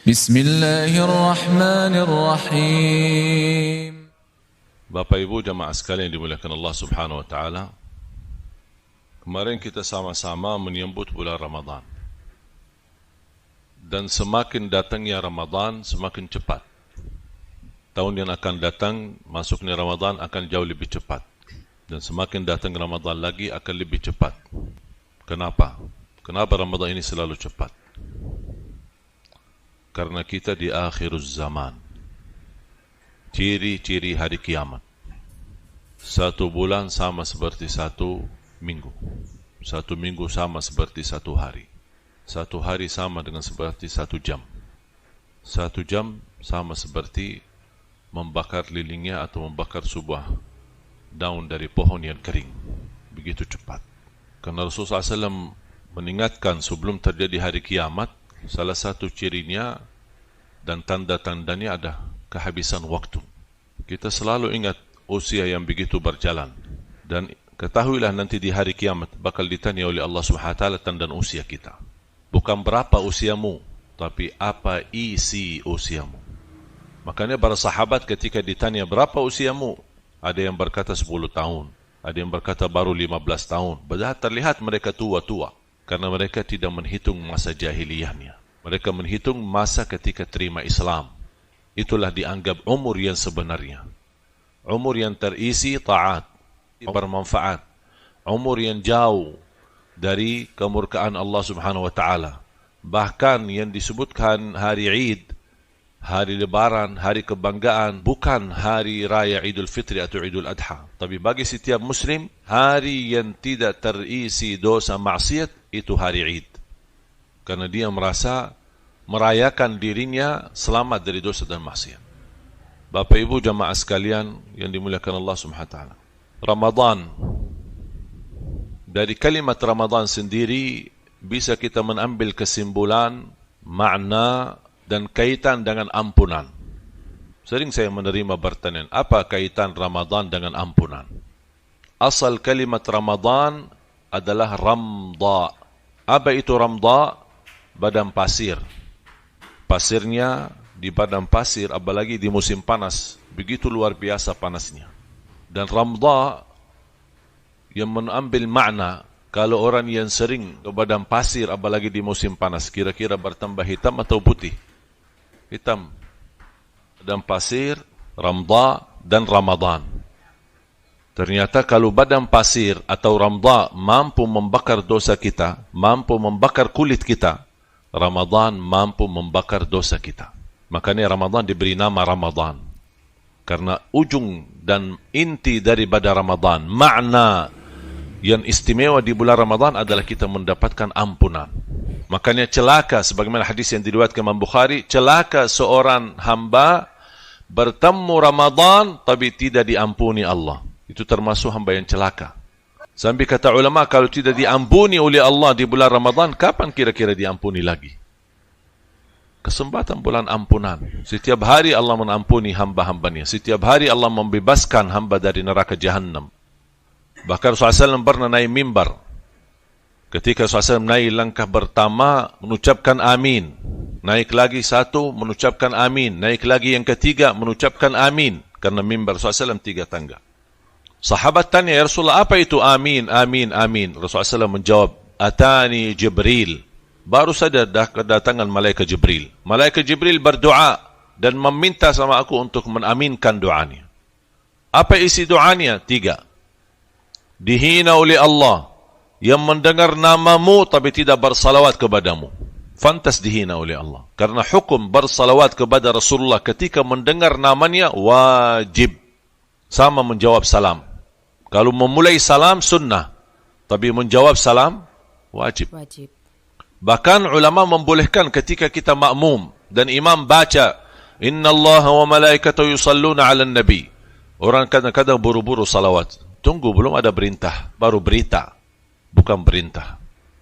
Bismillahirrahmanirrahim. Bapak Ibu jamaah sekalian yang dimuliakan Allah Subhanahu wa taala. Kemarin kita sama-sama menyambut bulan Ramadan. Dan semakin datangnya Ramadan, semakin cepat. Tahun yang akan datang, masuknya Ramadan akan jauh lebih cepat. Dan semakin datang Ramadan lagi akan lebih cepat. Kenapa? Kenapa Ramadan ini selalu cepat? Karena kita di akhir zaman. Ciri-ciri hari kiamat. 1 bulan sama seperti 1 minggu. 1 minggu sama seperti 1 hari. 1 hari sama dengan seperti 1 jam. 1 jam sama seperti membakar lilingnya atau membakar sebuah daun dari pohon yang kering. Begitu cepat. Karena Rasulullah SAW mengingatkan sebelum terjadi hari kiamat, salah satu cirinya dan tanda-tandanya ada kehabisan waktu. Kita selalu ingat usia yang begitu berjalan. Dan ketahuilah nanti di hari kiamat bakal ditanya oleh Allah SWT tentang usia kita. Bukan berapa usiamu, tapi apa isi usiamu. Makanya para sahabat ketika ditanya berapa usiamu, ada yang berkata 10 tahun, ada yang berkata baru 15 tahun. Padahal terlihat mereka tua-tua, karena mereka tidak menghitung masa jahiliyahnya. Mereka menghitung masa ketika terima Islam. Itulah dianggap umur yang sebenarnya. Umur yang terisi taat, bermanfaat. Umur yang jauh dari kemurkaan Allah Subhanahu wa taala. Bahkan yang disebutkan hari Id, hari lebaran, hari kebanggaan, bukan hari raya Idul Fitri atau Idul Adha. Tapi bagi setiap muslim, hari yang tidak terisi dosa maksiat itu hari Id. Karena dia merasa merayakan dirinya selamat dari dosa dan maksiat. Bapak Ibu jamaah sekalian yang dimuliakan Allah Subhanahu wa taala. Ramadan. Dari kalimat Ramadan sendiri bisa kita mengambil kesimpulan, makna dan kaitan dengan ampunan. Sering saya menerima pertanyaan, apa kaitan Ramadan dengan ampunan? Asal kalimat Ramadan adalah ramda. Apa itu ramda? Badan pasir. Pasirnya di badan pasir, apalagi di musim panas, begitu luar biasa panasnya. Dan ramda yang mengambil makna, kalau orang yang sering ke badan pasir, apalagi di musim panas, kira-kira bertambah hitam atau putih? Hitam. Badan pasir, ramda dan Ramadan. Ternyata kalau badan pasir atau ramda mampu membakar dosa kita, mampu membakar kulit kita, Ramadan mampu membakar dosa kita. Makanya Ramadan diberi nama Ramadan. Karena ujung dan inti daripada Ramadan, makna yang istimewa di bulan Ramadan adalah kita mendapatkan ampunan. Makanya celaka, sebagaimana hadis yang diriwayatkan Imam Bukhari, celaka seorang hamba bertemu Ramadan tapi tidak diampuni Allah. Itu termasuk hamba yang celaka. Sampai kata ulama, kalau tidak diampuni oleh Allah di bulan Ramadan, kapan kira-kira diampuni lagi? Kesempatan bulan ampunan. Setiap hari Allah mengampuni hamba-hambanya. Setiap hari Allah membebaskan hamba dari neraka Jahannam. Bahkan Rasulullah SAW pernah naik mimbar. Ketika Rasulullah SAW naik langkah pertama, mengucapkan amin. Naik lagi satu, mengucapkan amin. Naik lagi yang ketiga, mengucapkan amin. Karena mimbar Rasulullah SAW 3 tangga. Sahabat tanya, ya Rasulullah, apa itu amin, amin, amin? Rasulullah SAW menjawab, Atani Jibril. Baru saja dah kedatangan Malaikat Jibril. Malaikat Jibril berdoa dan meminta sama aku untuk menaminkan doanya. Apa isi doanya? 3. Dihina oleh Allah yang mendengar namamu tapi tidak bersalawat kepadamu. Fantas dihina oleh Allah. Karena hukum bersalawat kepada Rasulullah ketika mendengar namanya wajib. Sama menjawab salam. Kalau memulai salam sunnah, tapi menjawab salam wajib. Bahkan ulama membolehkan ketika kita makmum dan imam baca Inna Allah wa malaikatahu yusalluna 'alan nabi. Orang kadang-kadang buru-buru salawat. Tunggu, belum ada perintah, baru berita, bukan perintah.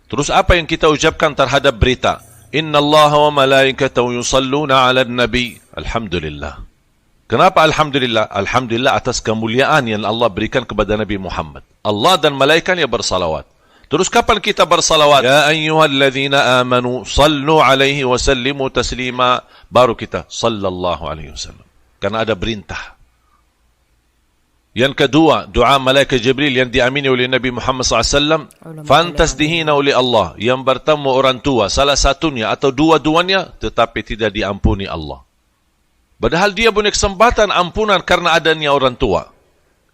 Terus apa yang kita ucapkan terhadap berita? Inna Allah wa malaikatahu yusalluna 'alan nabi. Alhamdulillah. Kenapa Alhamdulillah? Alhamdulillah atas kemuliaan yang Allah berikan kepada Nabi Muhammad. Allah dan malaikatnya bersalawat. Terus kapan kita bersalawat? Ya ayyuhalladzina amanu sallu alaihi wa sallimu taslima. Baru kita sallallahu alaihi wasallam. Karena ada perintah. Yang kedua, doa malaikat Jibril yang diamini oleh Nabi Muhammad SAW. Fantas dihina oleh Allah. Yang bertemu orang tua, salah satunya atau dua-duanya, tetapi tidak diampuni Allah. Padahal dia punya kesempatan ampunan karena adanya orang tua.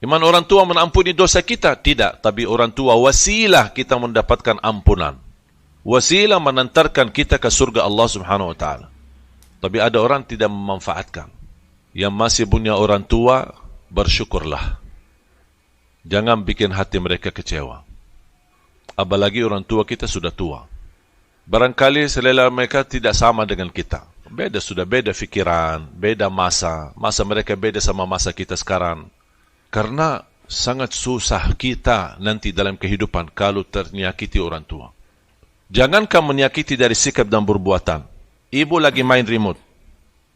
Iman orang tua menampuni dosa kita? Tidak. Tapi orang tua wasilah kita mendapatkan ampunan. Wasilah menantarkan kita ke surga Allah Subhanahu Wa Taala. Tapi ada orang tidak memanfaatkan. Yang masih punya orang tua, bersyukurlah. Jangan bikin hati mereka kecewa. Apalagi orang tua kita sudah tua. Barangkali selera mereka tidak sama dengan kita. Sudah beda fikiran, beda masa. Masa mereka beda sama masa kita sekarang. Karena sangat susah kita nanti dalam kehidupan kalau ternyakiti orang tua. Jangankan menyakiti dari sikap dan perbuatan. Ibu lagi main remote,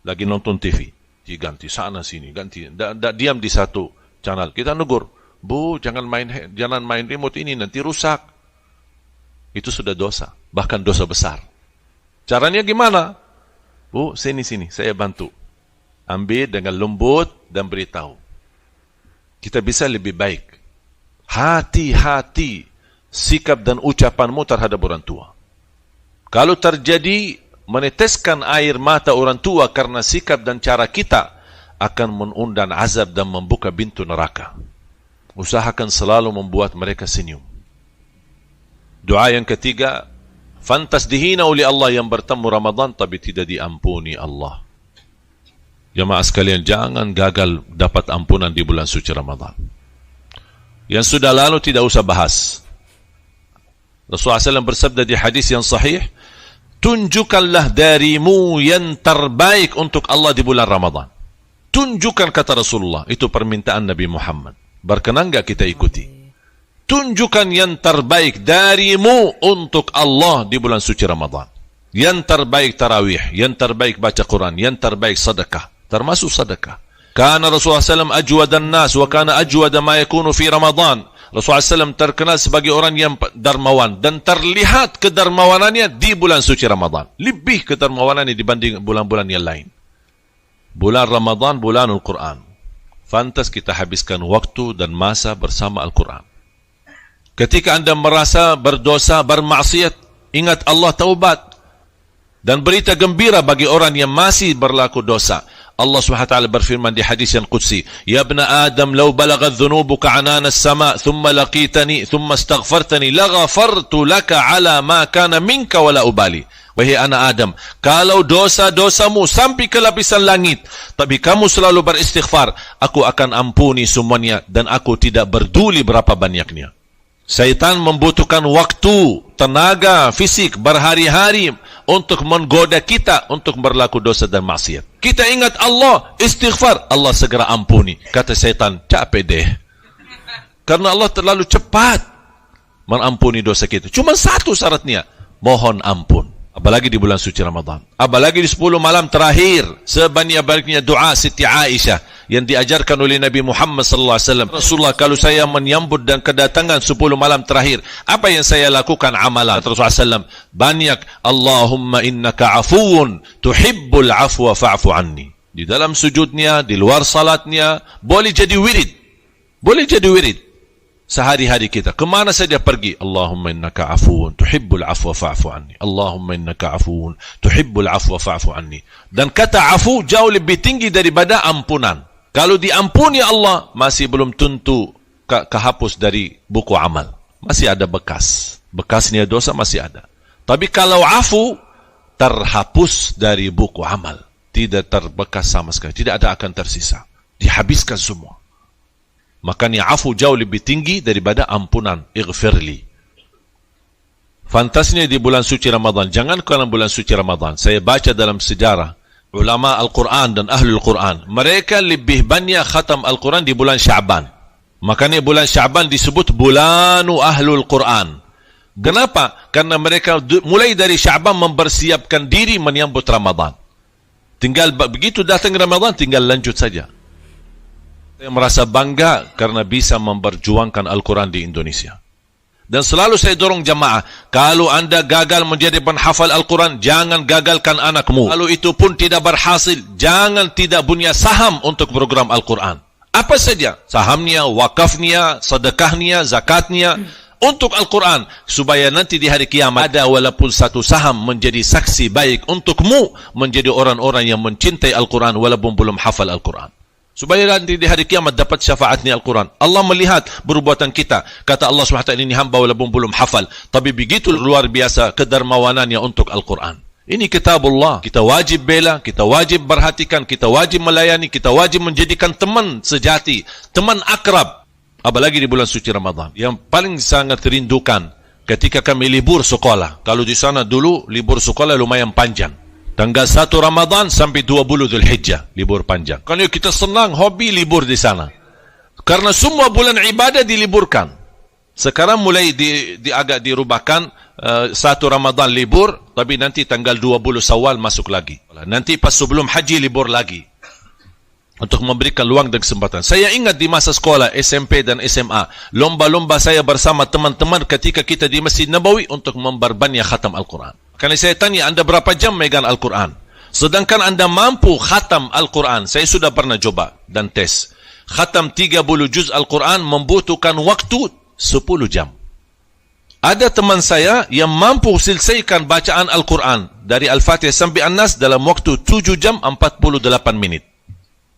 lagi nonton TV. Ganti sana sini, ganti. Diam di satu channel. Kita negur, Bu, jangan main remote ini, nanti rusak. Itu sudah dosa, bahkan dosa besar. Caranya gimana? Bu, sini, saya bantu. Ambil dengan lembut dan beritahu. Kita bisa lebih baik. Hati-hati sikap dan ucapanmu terhadap orang tua. Kalau terjadi meneteskan air mata orang tua karena sikap dan cara kita, akan mengundang azab dan membuka pintu neraka. Usahakan selalu membuat mereka senyum. Doa yang ketiga, fantas dihina oleh Allah yang bertemu Ramadan tapi tidak diampuni Allah. Jemaah sekalian, jangan gagal dapat ampunan di bulan suci Ramadan. Yang sudah lalu tidak usah bahas. Rasulullah SAW bersabda di hadis yang sahih, tunjukkanlah darimu yang terbaik untuk Allah di bulan Ramadan. Tunjukkan, kata Rasulullah. Itu permintaan Nabi Muhammad. Berkenan enggak kita ikuti? Tunjukkan yang terbaik darimu untuk Allah di bulan suci Ramadan. Yang terbaik tarawih, yang terbaik baca Quran, yang terbaik sedekah. Termasuk sedekah. Kana Rasulullah SAW ajwadan nas wa kana ajwada ma yakunu fi Ramadan. Rasulullah SAW terkenal sebagai orang yang dermawan dan terlihat kedermawanannya di bulan suci Ramadan. Lebih kedermawanannya dibanding bulan-bulan yang lain. Bulan Ramadan, bulan Al-Quran. Fantas kita habiskan waktu dan masa bersama Al-Quran. Ketika anda merasa berdosa, bermaksiat, ingat Allah, taubat. Dan berita gembira bagi orang yang masih berlaku dosa. Allah SWT berfirman di hadis yang qudsi, Ya ibna Adam, law balagat dhunubuka anana as-sama, thumma laqitani, thumma astaghfartani, laghafartu laka ala ma kana minka wala ubali. Wahai anak Adam, kalau dosa-dosamu sampai ke lapisan langit, tapi kamu selalu beristighfar, aku akan ampuni semuanya dan aku tidak peduli berapa banyaknya. Syaitan membutuhkan waktu, tenaga, fisik, berhari-hari untuk menggoda kita untuk berlaku dosa dan maksiat. Kita ingat Allah, istighfar, Allah segera ampuni. Kata syaitan, capek deh. Karena Allah terlalu cepat mengampuni dosa kita. Cuma satu syaratnya, mohon ampun. Apalagi di bulan suci Ramadan. Apalagi di 10 malam terakhir. Sebanyak-banyaknya doa Siti Aisyah yang diajarkan oleh Nabi Muhammad SAW. Rasulullah, kalau saya menyambut dan kedatangan 10 malam terakhir, apa yang saya lakukan amalan? Rasulullah SAW, banyak, Allahumma innaka afuun tuhibbul afwa fa'fu anni. Di dalam sujudnya, di luar salatnya, boleh jadi wirid. Boleh jadi wirid. Sehari-hari kita, kemana saja pergi, Allahumma innaka afuun tuhibbul afwa fa'fu anni. Allahumma innaka afuun tuhibbul afwa fa'fu anni. Dan kata afu jauh lebih tinggi daripada ampunan. Kalau diampuni Allah, masih belum tentu kehapus dari buku amal. Masih ada bekas. Bekasnya dosa masih ada. Tapi kalau afu, terhapus dari buku amal. Tidak terbekas sama sekali. Tidak ada akan tersisa. Dihabiskan semua. Makanya afu jauh lebih tinggi daripada ampunan. Ighfirli. Fantasnya di bulan suci Ramadan. Jangan kalau bulan suci Ramadan. Saya baca dalam sejarah. Ulama Al-Quran dan Ahlul Quran. Mereka lebih banyak khatam Al-Quran di bulan Sya'ban. Makanya bulan Sya'ban disebut bulanu Ahlul Quran. Kenapa? Karena mereka mulai dari Sya'ban mempersiapkan diri menyambut Ramadan. Tinggal begitu datang Ramadan, tinggal lanjut saja. Saya merasa bangga karena bisa memperjuangkan Al-Quran di Indonesia. Dan selalu saya dorong jamaah, kalau anda gagal menjadi penghafal Al-Quran, jangan gagalkan anakmu. Kalau itu pun tidak berhasil, jangan tidak punya saham untuk program Al-Quran. Apa saja, sahamnya, wakafnya, sedekahnya, zakatnya, untuk Al-Quran. Supaya nanti di hari kiamat ada walaupun satu saham menjadi saksi baik untukmu, menjadi orang-orang yang mencintai Al-Quran walaupun belum hafal Al-Quran. Supaya nanti di hari kiamat dapat syafaatnya Al-Quran. Allah melihat perbuatan kita. Kata Allah SWT, ini hamba walaupun belum hafal. Tapi begitu luar biasa kedermawanannya untuk Al-Quran. Ini kitabullah. Kita wajib bela, kita wajib perhatikan, kita wajib melayani, kita wajib menjadikan teman sejati, teman akrab. Apalagi di bulan suci Ramadan. Yang paling sangat rindukan ketika kami libur sekolah. Kalau di sana dulu libur sekolah lumayan panjang. Tanggal 1 Ramadan sampai 20 Dzulhijjah, libur panjang. Kalau kita senang, hobi libur di sana. Karena semua bulan ibadah diliburkan. Sekarang mulai agak dirubahkan, 1 Ramadan libur, tapi nanti tanggal 20 Syawal masuk lagi. Nanti pas sebelum haji libur lagi. Untuk memberikan luang dan kesempatan. Saya ingat di masa sekolah, SMP dan SMA, lomba-lomba saya bersama teman-teman ketika kita di Masjid Nabawi untuk memperbanyak khatam Al-Quran. Karena saya tanya, anda berapa jam megang Al-Quran? Sedangkan anda mampu khatam Al-Quran. Saya sudah pernah coba dan tes. Khatam 30 juz Al-Quran membutuhkan waktu 10 jam. Ada teman saya yang mampu selesaikan bacaan Al-Quran dari Al-Fatihah sampai An-Nas dalam waktu 7 jam 48 menit.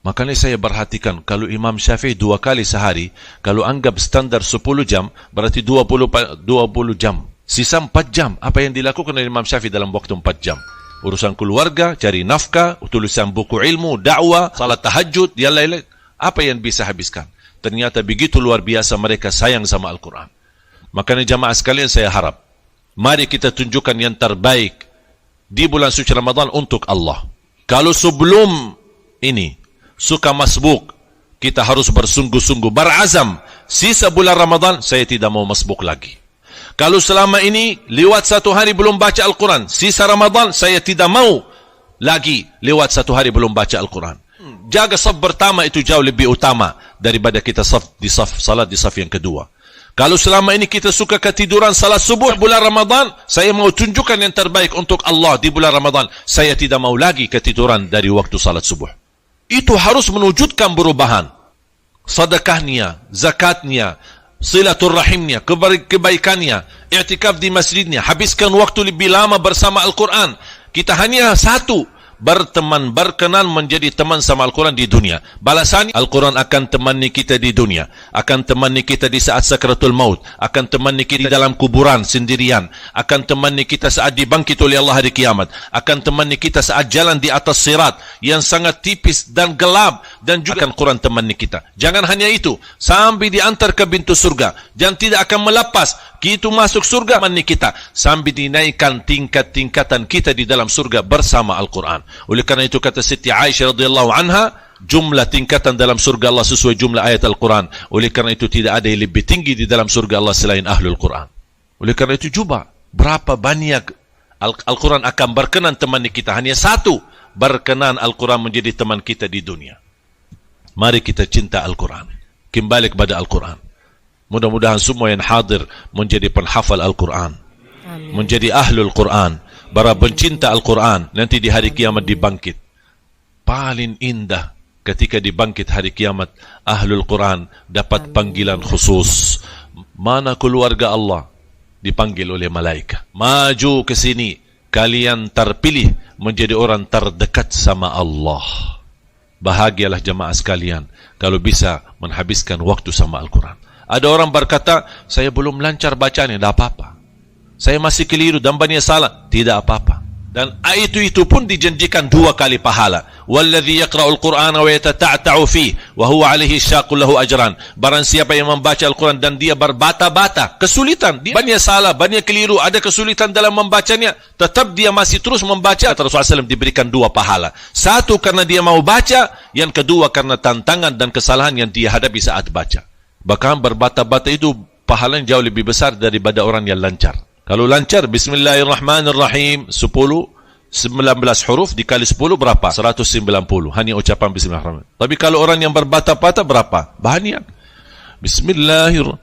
Makanya saya perhatikan, kalau Imam Syafi'i 2 kali sehari, kalau anggap standar 10 jam, berarti 20 jam. Sisa 4 jam. Apa yang dilakukan oleh Imam Syafi'i dalam waktu 4 jam? Urusan keluarga, cari nafkah, tulisan buku ilmu, dakwah, salat tahajud, yang lain-lain. Apa yang bisa habiskan? Ternyata begitu luar biasa mereka sayang sama Al-Quran. Makanya jamaah sekalian, saya harap, mari kita tunjukkan yang terbaik di bulan suci Ramadan untuk Allah. Kalau sebelum ini suka masbuk, kita harus bersungguh-sungguh, berazam, sisa bulan Ramadan saya tidak mau masbuk lagi. Kalau selama ini lewat 1 hari belum baca Al-Quran, sisa Ramadan saya tidak mau lagi lewat 1 hari belum baca Al-Quran. Jaga saf pertama itu jauh lebih utama daripada kita salat di saf yang kedua. Kalau selama ini kita suka ketiduran salat subuh bulan Ramadan, saya mau tunjukkan yang terbaik untuk Allah di bulan Ramadan. Saya tidak mau lagi ketiduran dari waktu salat subuh. Itu harus menwujudkan perubahan. Sedekahnya, zakatnya, silaturrahimnya, kebaikannya, i'tikaf di masjidnya, habiskan waktu lebih lama bersama Al-Quran. Kita hanya satu, berteman, berkenan menjadi teman sama Al-Quran di dunia. Balasannya, Al-Quran akan temani kita di dunia, akan temani kita di saat sakratul maut, akan temani kita dalam kuburan sendirian, akan temani kita saat dibangkit oleh Allah hari kiamat, akan temani kita saat jalan di atas sirat yang sangat tipis dan gelap, dan juga akan Quran temani kita. Jangan hanya itu, sampai diantar ke pintu surga, dan tidak akan melepas, kita masuk surga temani kita, sampai dinaikkan tingkat-tingkatan kita di dalam surga bersama Al-Quran. Oleh karena itu kata Siti Aisyah radhiyallahu anha, jumlah tingkatan dalam surga Allah sesuai jumlah ayat Al-Quran. Oleh karena itu tidak ada yang lebih tinggi di dalam surga Allah selain Ahlul Quran. Oleh karena itu coba, berapa banyak Al-Quran akan berkenan temani kita. Hanya satu, berkenan Al-Quran menjadi teman kita di dunia. Mari kita cinta Al-Quran, kembali kepada Al-Quran. Mudah-mudahan semua yang hadir menjadi penghafal Al-Quran, menjadi Ahlul Quran, para pencinta Al-Quran. Nanti di hari kiamat dibangkit. Paling indah ketika dibangkit hari kiamat, Ahlul Quran dapat panggilan khusus. Mana keluarga Allah? Dipanggil oleh malaikat. Maju ke sini, kalian terpilih menjadi orang terdekat sama Allah. Bahagialah jemaah sekalian kalau bisa menghabiskan waktu sama Al-Quran. Ada orang berkata, saya belum lancar bacanya, tidak apa-apa. Saya masih keliru dan banyak salah, tidak apa-apa. Dan itu pun dijanjikan 2 kali pahala. Walladzi yaqra'ul Qur'ana wa yatata'ta'u fihi wa huwa 'alaihi syaqqul lahu ajran. Barang siapa yang membaca Al-Quran dan dia berbata-bata, kesulitan, dia banyak salah, banyak keliru, ada kesulitan dalam membacanya, tetap dia masih terus membaca, Rasulullah SAW diberikan 2 pahala. 1 karena dia mau baca, yang kedua karena tantangan dan kesalahan yang dia hadapi saat baca. Bahkan berbata-bata itu pahalanya jauh lebih besar daripada orang yang lancar. Kalau lancar, Bismillahirrahmanirrahim, 19 huruf dikali 10 berapa? 190. Hanya ucapan Bismillahirrahmanirrahim. Tapi kalau orang yang berbata-bata berapa? Banyak. Bismillahirrahmanirrahim.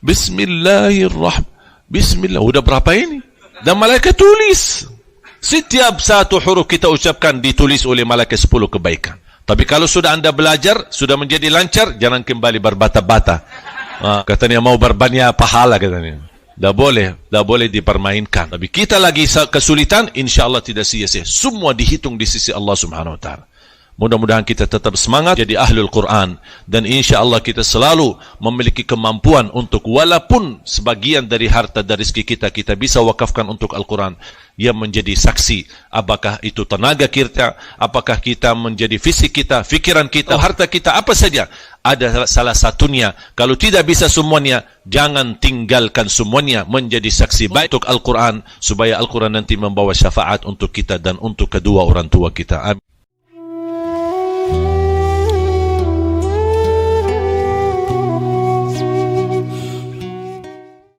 Bismillahirrahmanirrahim. Bismillah. Udah berapa ini? Dan malaikat tulis. Setiap satu huruf kita ucapkan ditulis oleh malaikat 10 kebaikan. Tapi kalau sudah anda belajar, sudah menjadi lancar, jangan kembali berbata-bata. Katanya mau berbanyak pahala katanya. Dah boleh dipermainkan. Tapi kita lagi kesulitan, insya-Allah tidak sia-sia. Semua dihitung di sisi Allah Subhanahu wa taala. Mudah-mudahan kita tetap semangat jadi ahlul Quran, dan insya-Allah kita selalu memiliki kemampuan untuk walaupun sebagian dari harta dan rezeki kita bisa wakafkan untuk Al-Quran, yang menjadi saksi apakah itu tenaga kita, apakah kita menjadi fisik kita, fikiran kita, harta kita, apa saja. Ada salah satunya, kalau tidak bisa semuanya, jangan tinggalkan semuanya, menjadi saksi baik untuk Al-Quran, supaya Al-Quran nanti membawa syafaat untuk kita dan untuk kedua orang tua kita. Amin.